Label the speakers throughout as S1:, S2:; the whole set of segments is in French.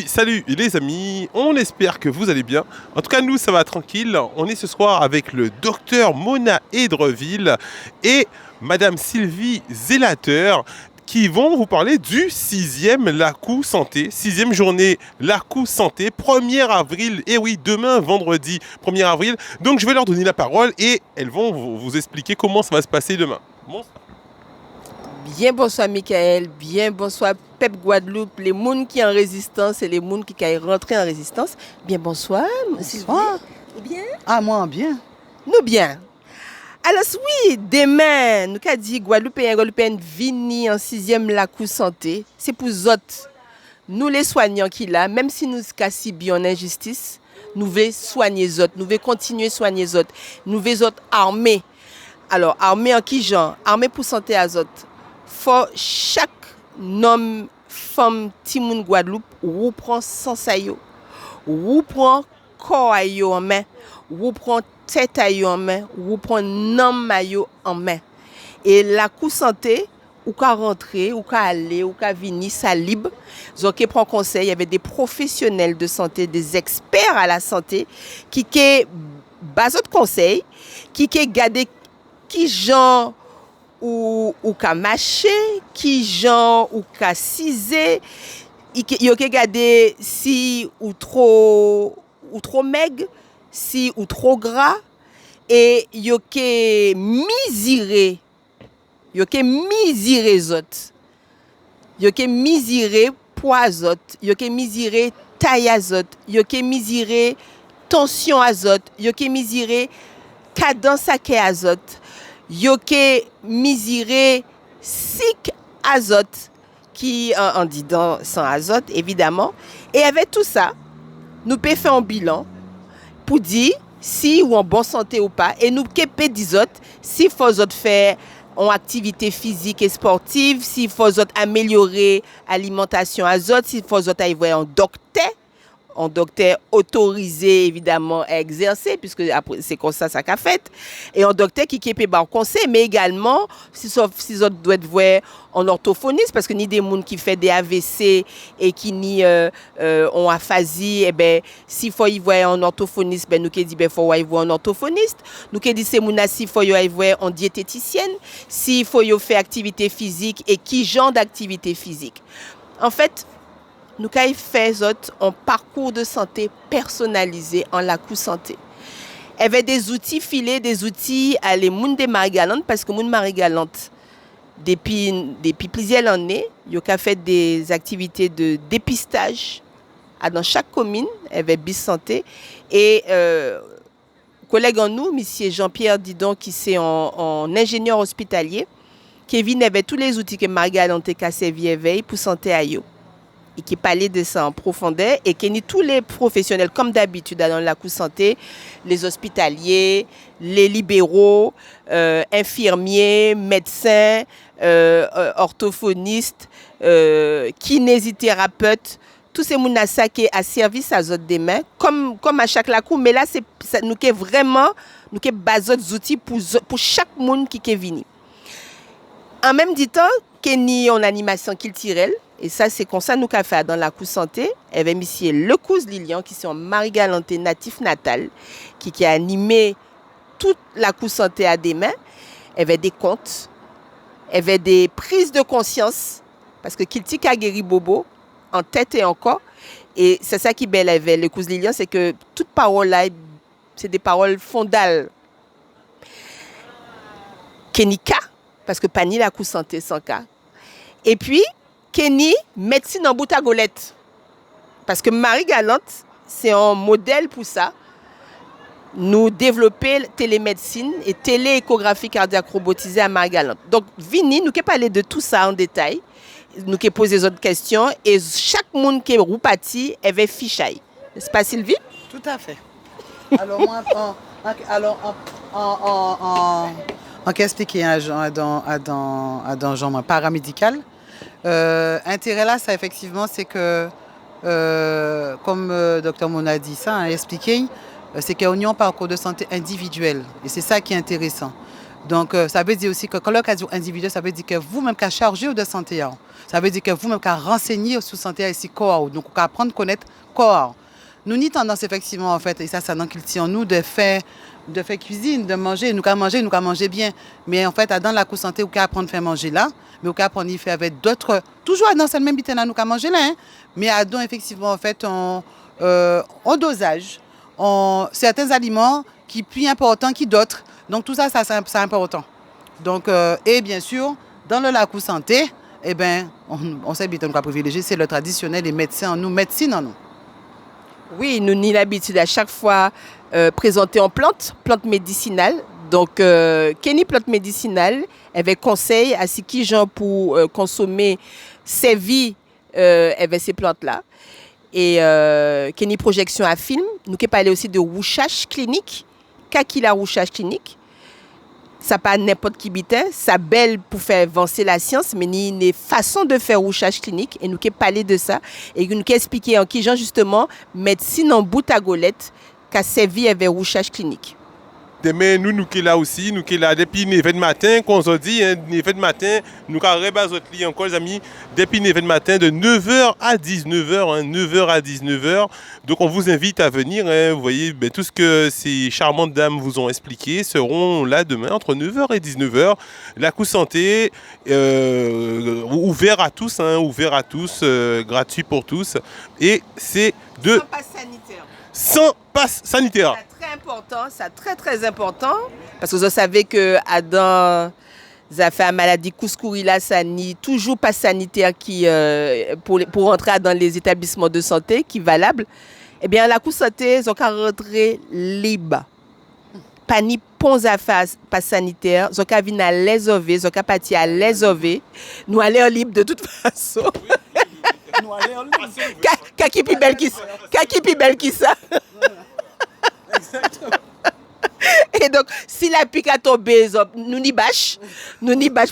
S1: Salut les amis, on espère que vous allez bien. En tout cas, nous, ça va tranquille. On est ce soir avec le docteur Mona Edreville et Madame Sylvie Zélateur qui vont vous parler du 6e Lacou Santé, 6e journée Lacou Santé, 1er avril, et oui, demain, vendredi 1er avril. Donc, je vais leur donner la parole et elles vont vous expliquer comment ça va se passer demain. Bon.
S2: Bien bonsoir Michael, bien bonsoir Pep Guadeloupe, les gens qui sont en résistance et les gens qui sont rentrés en résistance. Bien bonsoir,
S3: bonsoir.
S2: Bien.
S3: Ah, moi, bien.
S2: Nous bien. Alors oui, demain, nous avons dit Guadeloupéens vini en 6e Lacou Santé. C'est pour nous autres, nous les soignants qui là, même si nous cassons bien en injustice, nous voulons soigner les autres, nous voulons continuer à soigner les autres, nous voulons les autres armés. Alors, armés en qui genre? Armés pour santé à autres. Faut chaque homme, femme, timoun Guadeloupe, ou prend sans yo, ou prend corps en main, ou prend tête en main, ou prend nom en main. Et la coup santé, ou qu'à rentrer, ou qu'à aller, ou qu'à venir, ça libre. Donc, prend conseil, il y avait des professionnels de santé, des experts à la santé, qui basent de conseils, qui gardé qui genre ou ka marcher, qui gens ou ka ciser, yo ke gade si ou trop maigre, si ou trop gras, et yo ke misiré zot, yo ke misiré poids zot, yo ke misiré taille azot, yo ke misiré tension azot, yo ke misiré cadence à azot. Yo ke misiré sick azote qui en dit sans azote évidemment, et avec tout ça nous peut faire un bilan pour dire si ou en bonne santé ou pas, et nous peut dire si faut faire en activité physique et sportive, si faut améliorer alimentation azote, si faut aller voir un docteur autorisé évidemment à exercer, puisque c'est comme ça qu'a fait, et un docteur qui peut par conseil, mais également si autres doivent voir un orthophoniste, parce que ni des gens qui fait des AVC et qui ni ont aphasie, et ben s'il faut y voir un orthophoniste, ben nous qui dit ben faut y voir un orthophoniste, nous qui dit c'est mouna s'il faut y voir une diététicienne, s'il faut y faire activité physique et qui genre d'activité physique. En fait, nous avons fait un parcours de santé personnalisé en Lacou Santé. Il y avait des outils filés, des outils à les gens de Marie-Galante, parce que les gens de Marie-Galante, depuis plusieurs années, ils ont fait des activités de dépistage dans chaque commune, il y avait BIS Santé. Et collègue en nous, M. Jean-Pierre Didon, qui est un ingénieur hospitalier, Kevin avait tous les outils que Marie-Galante a servi pour santé à eux. Et qui parlait de ça en profondeur, et qui tous les professionnels, comme d'habitude dans la Lacou Santé, les hospitaliers, les libéraux, infirmiers, médecins, orthophonistes, kinésithérapeutes, tous ces gens qui à service à autres des mains, comme à chaque Lacou, mais là, nous avons vraiment basé des outils pour chaque monde qui est venu. En même temps, qu'il y a une animation culturelle. Et ça, c'est comme ça nous avons fait dans la Lacou Santé. Il y avait M. Lecouz Lilian, qui est un Marie-Galante natif natal, qui a animé toute la Lacou Santé à des mains. Il y avait des contes, il y avait des prises de conscience, parce que Kilti a guéri Bobo, en tête et en corps. Et c'est ça qui est belle avec Lecouz Lilian, c'est que toute parole là, c'est des paroles fondales. Kenika, parce que pas ni la Lacou Santé sans cas. Et puis, Kenny, médecine en bout à golette. Parce que Marie-Galante, c'est un modèle pour ça. Nous développer télémédecine et télééchographie cardiaque robotisée à Marie-Galante. Donc, Vini, nous pouvons parler de tout ça en détail. Nous pouvons poser des autres questions. Et chaque monde qui est roupati, avait fichaille. N'est-ce pas, Sylvie?
S3: Tout à fait. Alors, moi, en expliquer à genre paramédical, intérêt là, ça effectivement, c'est que, comme Dr Mona a dit ça, a expliqué, c'est qu'il y a un parcours de santé individuel. Et c'est ça qui est intéressant. Donc, ça veut dire aussi que quand l'occasion individuelle, ça veut dire que vous-même qu'à charger de santé, hein. Ça veut dire que vous-même qu'à renseigner sur santé ici, corps. Donc, qu'à apprendre à connaître corps. Nous, ni tendance, effectivement, en fait, et ça, c'est dans culture, nous, de faire cuisine, de manger, nous qu'à manger bien. Mais en fait, dans la cour santé, nous qu'à apprendre à faire manger là, mais nous qu'à apprendre à faire avec d'autres, toujours dans cette même bitin là, nous qu'à manger là, hein. Mais à don, effectivement, en fait, en dosage, certains aliments qui sont plus importants que d'autres. Donc, tout ça, c'est important. Donc, et bien sûr, dans le la cour santé, eh ben, on sait bien qu'on va privilégier, c'est le traditionnel, les médecins en nous, médecine en nous.
S2: Oui, nous avons l'habitude à chaque fois présenter en plantes médicinales. Donc, Kenny plante médicinale avec conseil à ce qui gens pour consommer ces vies avec ces plantes-là. Et Kenny projection à film. Nous qui parlé aussi de rouchage clinique. Qu'est-ce la rouchage clinique? Ça pas n'importe qui bitin, ça belle pour faire avancer la science, mais il y a une façon de faire rouchage clinique et nous qui parler de ça et nous qui expliquer en qui gens justement médecine en bout à golette qu'a servi avec rouchage clinique.
S1: Demain, nous qui là aussi, nous qui là depuis 9h du matin, qu'on se dit, 9h du matin, nous qui rebasons lit encore les amis, depuis 9h du matin, de 9h à 19h, 9h à 19h. Donc on vous invite à venir, vous voyez, tout ce que ces charmantes dames vous ont expliqué seront là demain entre 9h et 19h. La cour santé, ouvert à tous, gratuit pour tous. Et c'est de...
S2: Sans passe sanitaire.
S1: Sans passe sanitaire.
S2: C'est très important, c'est très important. Parce que vous savez que Adam a fait une maladie couscourila, ça n'y toujours pas sanitaire qui, pour entrer dans les établissements de santé qui est valable. Eh bien, la cour santé, ils ont qu'à rentrer libre. Pas ni ponts à face, pas sanitaire. Ils ont qu'à venir à les over, ils ont qu'à partir à les over. Nous allons libre de toute façon. Kaki plus belle qui ça. Et donc, si la pique a tombé, nous n'y bâche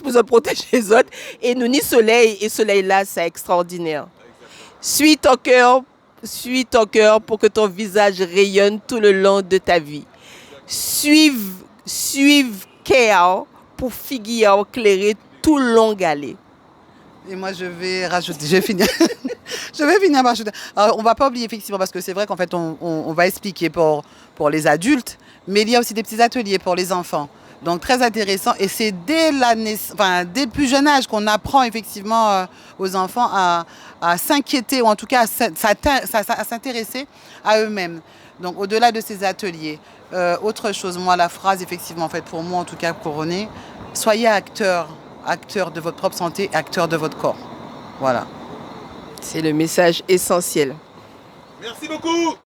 S2: pour se protéger les autres. Et nous n'y soleil, et soleil là, c'est extraordinaire. Suis ton cœur pour que ton visage rayonne tout le long de ta vie. Suive Kéa pour figuer éclairer tout long galé.
S3: Et moi, je vais rajouter, je vais finir par rajouter. Alors, on ne va pas oublier, effectivement, parce que c'est vrai qu'en fait, on va expliquer pour les adultes, mais il y a aussi des petits ateliers pour les enfants. Donc, très intéressant. Et c'est dès le plus jeune âge qu'on apprend, effectivement, aux enfants à s'inquiéter, ou en tout cas à s'intéresser à eux-mêmes. Donc, au-delà de ces ateliers, autre chose, moi, la phrase, effectivement, en fait, pour moi, en tout cas, couronné, soyez acteur de votre propre santé, acteur de votre corps. Voilà.
S2: C'est le message essentiel.
S1: Merci beaucoup.